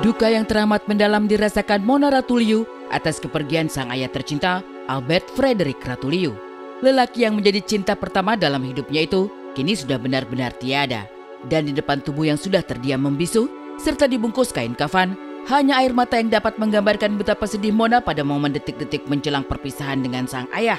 Duka yang teramat mendalam dirasakan Mona Ratuliu atas kepergian sang ayah tercinta, Albert Frederick Ratuliu. Lelaki yang menjadi cinta pertama dalam hidupnya itu kini sudah benar-benar tiada. Dan di depan tubuh yang sudah terdiam membisu, serta dibungkus kain kafan, hanya air mata yang dapat menggambarkan betapa sedih Mona pada momen detik-detik menjelang perpisahan dengan sang ayah.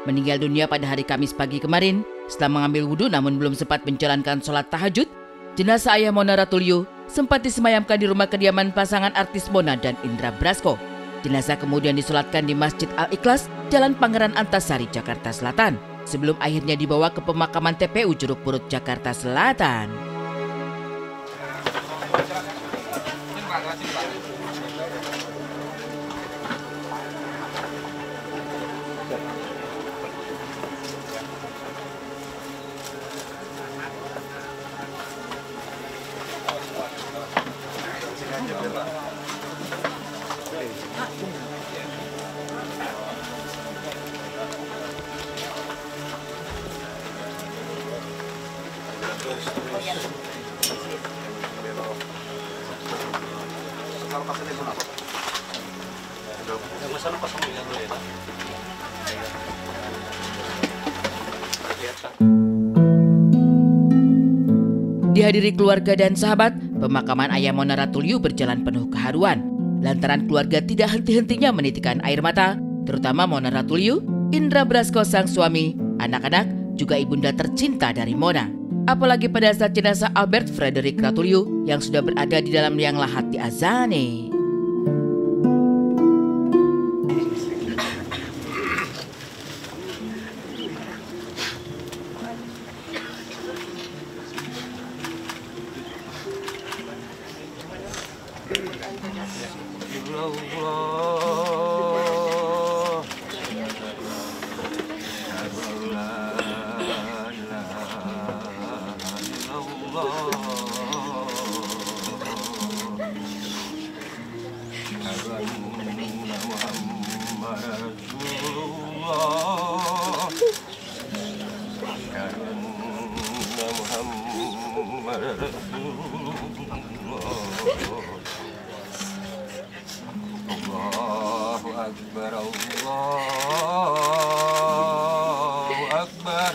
Meninggal dunia pada hari Kamis pagi kemarin, setelah mengambil wudhu namun belum sempat menjalankan sholat tahajud, jenazah ayah Mona Ratuliu sempat disemayamkan di rumah kediaman pasangan artis Mona dan Indra Brasko. Jenazah kemudian disolatkan di Masjid Al-Ikhlas, Jalan Pangeran Antasari, Jakarta Selatan, sebelum akhirnya dibawa ke pemakaman TPU Jeruk Purut, Jakarta Selatan. Dihadiri keluarga dan sahabat, pemakaman ayah Mona Ratuliu berjalan penuh keharuan. Lantaran keluarga tidak henti-hentinya menitikan air mata, terutama Mona Ratuliu, Indra Brasko sang suami, anak-anak, juga ibunda tercinta dari Mona. Apalagi pada saat jenazah Albert Frederick Ratuliu yang sudah berada di dalam liang lahat diazani. Allahu Akbar, Allahu Akbar.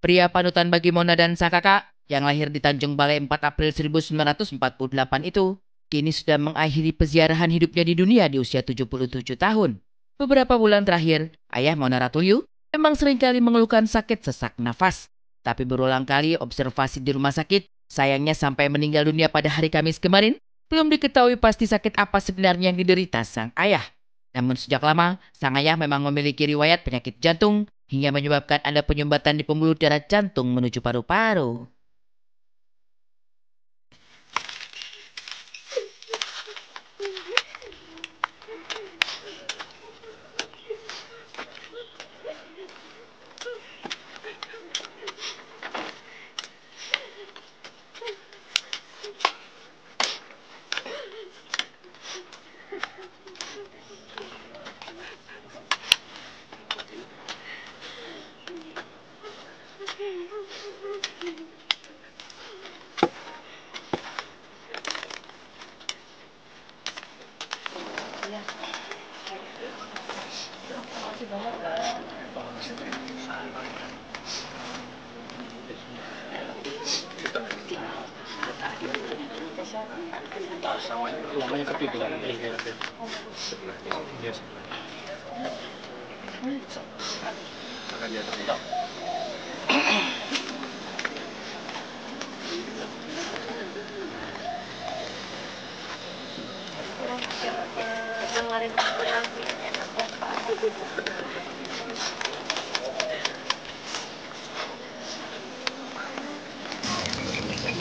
Pria panutan bagi Mona dan sang kakak yang lahir di Tanjung Balai 4 April 1948 itu kini sudah mengakhiri peziarahan hidupnya di dunia di usia 77 tahun. Beberapa bulan terakhir, ayah Mona Ratuliu memang seringkali mengeluhkan sakit sesak nafas. Tapi berulang kali observasi di rumah sakit, sayangnya sampai meninggal dunia pada hari Kamis kemarin, belum diketahui pasti sakit apa sebenarnya yang diderita sang ayah. Namun sejak lama, sang ayah memang memiliki riwayat penyakit jantung hingga menyebabkan ada penyumbatan di pembuluh darah jantung menuju paru-paru.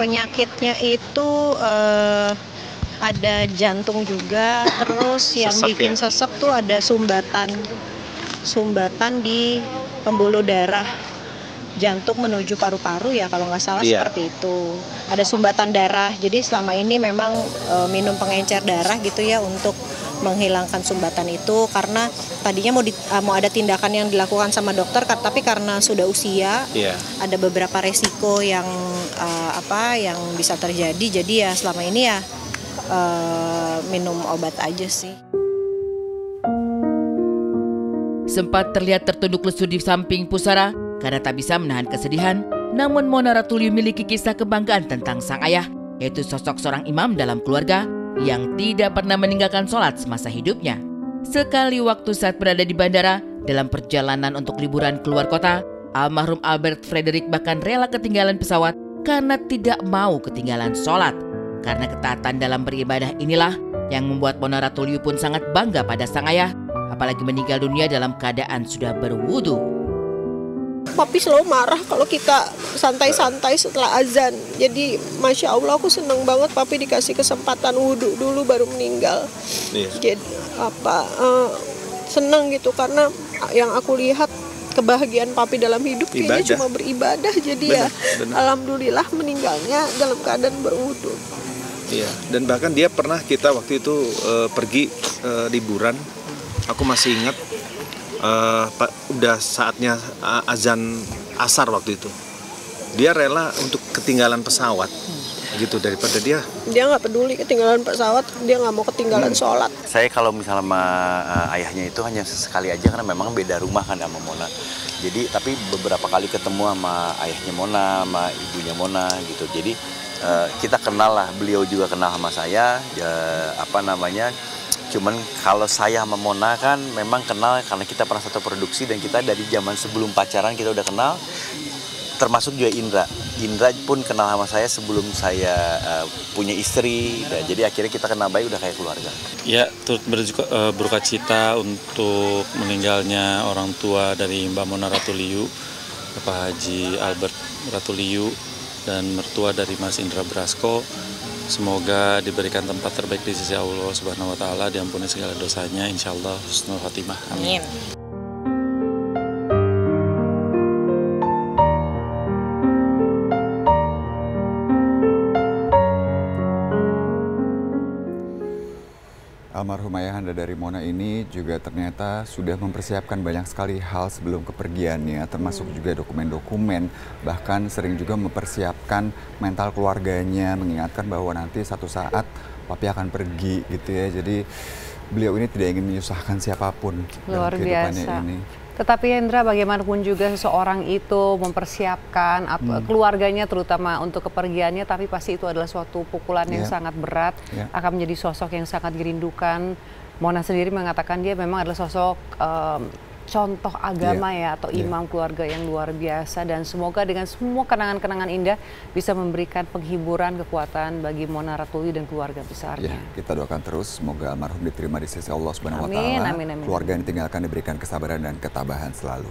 Penyakitnya itu ada jantung juga, terus yang bikin sesek tuh ada sumbatan di pembuluh darah jantung menuju paru-paru ya kalau nggak salah seperti itu. Ada sumbatan darah, jadi selama ini memang minum pengencer darah gitu ya untuk menghilangkan sumbatan itu, karena tadinya mau ada tindakan yang dilakukan sama dokter, tapi karena sudah usia, ada beberapa resiko yang yang bisa terjadi. Jadi ya selama ini ya minum obat aja sih. Sempat terlihat tertunduk lesu di samping pusara karena tak bisa menahan kesedihan, namun Mona Ratuliu memiliki kisah kebanggaan tentang sang ayah, yaitu sosok seorang imam dalam keluarga yang tidak pernah meninggalkan sholat semasa hidupnya. Sekali waktu saat berada di bandara dalam perjalanan untuk liburan keluar kota, almarhum Albert Frederick bahkan rela ketinggalan pesawat karena tidak mau ketinggalan sholat. Karena ketaatan dalam beribadah inilah yang membuat Mona Ratuliu pun sangat bangga pada sang ayah, apalagi meninggal dunia dalam keadaan sudah berwudu. Papi selalu marah kalau kita santai-santai setelah azan. Jadi Masya Allah aku seneng banget Papi dikasih kesempatan wudhu dulu baru meninggal. Jadi seneng gitu, karena yang aku lihat kebahagiaan Papi dalam hidup kayaknya cuma beribadah. Jadi bener. Alhamdulillah meninggalnya dalam keadaan berwudhu. Iya, dan bahkan dia pernah kita waktu itu pergi liburan. Aku masih ingat udah saatnya azan asar waktu itu. Dia rela untuk ketinggalan pesawat gitu daripada dia nggak peduli ketinggalan pesawat, dia nggak mau ketinggalan sholat. Saya kalau misalnya sama ayahnya itu hanya sesekali aja karena memang beda rumah kan sama Mona. Jadi tapi beberapa kali ketemu sama ayahnya Mona, sama ibunya Mona gitu. Jadi kita kenal lah, beliau juga kenal sama saya. Cuman kalau saya sama Mona kan memang kenal karena kita pernah satu produksi dan kita dari zaman sebelum pacaran kita udah kenal. Termasuk juga Indra. Indra pun kenal sama saya sebelum saya punya istri. Dan jadi akhirnya kita kenal baik, udah kayak keluarga. Ya, turut berduka cita untuk meninggalnya orang tua dari Mbak Mona Ratuliu, Bapak Haji Albert Ratuliu, dan mertua dari Mas Indra Brasko. Semoga diberikan tempat terbaik di sisi Allah Subhanahu wa Ta'ala, diampuni segala dosanya, insya Allah husnul khotimah. Amin. Almarhum ayahanda dari Mona ini juga ternyata sudah mempersiapkan banyak sekali hal sebelum kepergiannya, termasuk juga dokumen-dokumen, bahkan sering juga mempersiapkan mental keluarganya, mengingatkan bahwa nanti satu saat Papi akan pergi gitu ya. Jadi beliau ini tidak ingin menyusahkan siapapun dalam kehidupannya ini. Tetapi Hendra, bagaimanapun juga seseorang itu mempersiapkan keluarganya terutama untuk kepergiannya, tapi pasti itu adalah suatu pukulan yang sangat berat, akan menjadi sosok yang sangat dirindukan. Mona sendiri mengatakan dia memang adalah sosok contoh agama atau imam keluarga yang luar biasa, dan semoga dengan semua kenangan-kenangan indah bisa memberikan penghiburan, kekuatan bagi Mona Ratuliu dan keluarga besarnya. Kita doakan terus semoga almarhum diterima di sisi Allah Subhanahu wa Ta'ala. Keluarga yang ditinggalkan diberikan kesabaran dan ketabahan selalu.